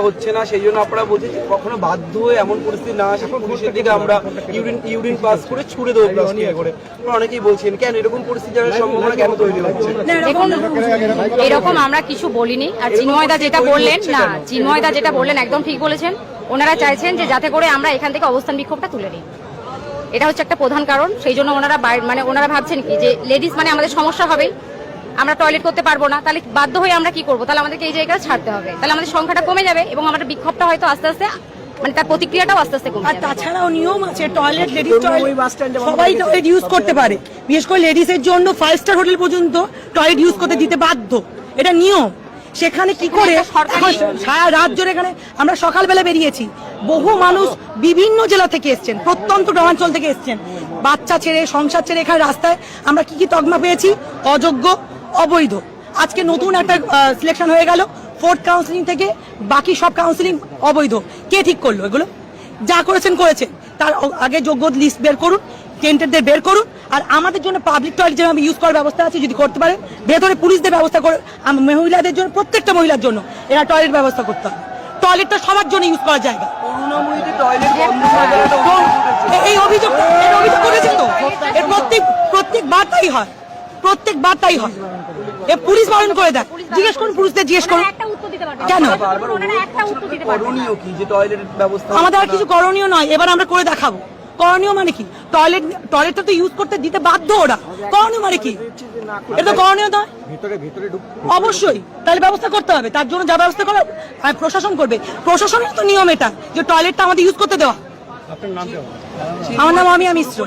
হচ্ছে না, সেই জন্য আপনারা বলছেন কখনো বাধ্য হয়ে এমন পরিস্থিতি না আসে পুলিশের দিকে আমরা ইউরিন পাস করে ছুড়ে দেবো প্লাস্টিক করে। অনেকেই বলছেন কেন এরকম পরিস্থিতি জানার সম্ভাবনা কেন তৈরি হচ্ছে? এরকম আমরা কিছু বলিনি। আর চিন্ময়দা যেটা বললেন, না চিন্ময়দা যেটা বললেন একদম ঠিক বলেছেন। ওনারা চাইছেন যে যাতে করে আমরা এখান থেকে অবস্থান বিক্ষোভটা তুলে নিই, এটা হচ্ছে একটা প্রধান কারণ। সেই জন্য ওনারা মানে ওনারা ভাবছেন কি যে লেডিস মানে আমাদের সমস্যা হবে, আমরা টয়লেট করতে পারবো না, তাহলে বাধ্য হয়ে আমরা কি করবো, তাহলে আমাদেরকে এই জায়গাটা ছাড়তে হবে, তাহলে আমাদের সংখ্যাটা কমে যাবে এবং আমাদের বিক্ষোভটা হয়তো আস্তে আস্তে মানে তার প্রতিক্রিয়াটাও আস্তে আস্তে কমে আর যাবে। তাছাড়াও নিয়ম আছে, টয়লেট লেডিস টয়লেট সবাই টয়লেট ইউজ করতে পারে, বিশেষ করে লেডিসের জন্য 5 স্টার হোটেল পর্যন্ত টয়লেট ইউজ করতে দিতে বাধ্য, এটা নিয়ম। সেখানে কি করে সারা রাত জুড়ে, এখানে আমরা সকালবেলা বেরিয়েছি, বহু মানুষ বিভিন্ন জেলা থেকে এসছেন, প্রত্যন্ত গ্রামাঞ্চল থেকে এসছেন, বাচ্চা ছেড়ে সংসার ছেড়ে এখানে রাস্তায় আমরা কি কি তকমা পেয়েছি, অযোগ্য, অবৈধ। আজকে নতুন একটা সিলেকশন হয়ে গেল 4th কাউন্সিলিং থেকে, বাকি সব কাউন্সিলিং অবৈধ। কে ঠিক করলো এগুলো? যা করেছেন করেছেন, তার আগে যোগ্য লিস্ট বের করুন, টেন্টারদের বের করুন। আর আমাদের জন্য পাবলিক টয়লেট যেভাবে ইউজ করার ব্যবস্থা আছে যদি করতে পারেন, ভেতরে পুলিশদের ব্যবস্থা করে, মহিলাদের জন্য, প্রত্যেকটা মহিলার জন্য এরা টয়লেট ব্যবস্থা করতে হবে। টয়লেটটা সবার জন্য ইউজ করার জায়গা। এই অভিযোগ করেছে তো, এর প্রত্যেকবার তাই হয়, প্রত্যেকবার তাই হয়। এ পুলিশ বারণ করে দেয়, জিজ্ঞেস করুন পুলিশদের, জিজ্ঞেস করুন কেন। আমাদের আর কিছু করণীয় নয়, এবার আমরা করে দেখাবো। করণীয় মানে কি? টয়লেটটা তো ইউজ করতে দিতে বাধ্য ওরা, করণীয় মানে কি? এটা তো করণীয় নয়, অবশ্যই তাহলে ব্যবস্থা করতে হবে। তার জন্য যা ব্যবস্থা করে প্রশাসন করবে, প্রশাসনের তো নিয়ম এটা যে টয়লেটটা আমাদের ইউজ করতে দেওয়া। আমার নাম অমিয়া মিশ্র।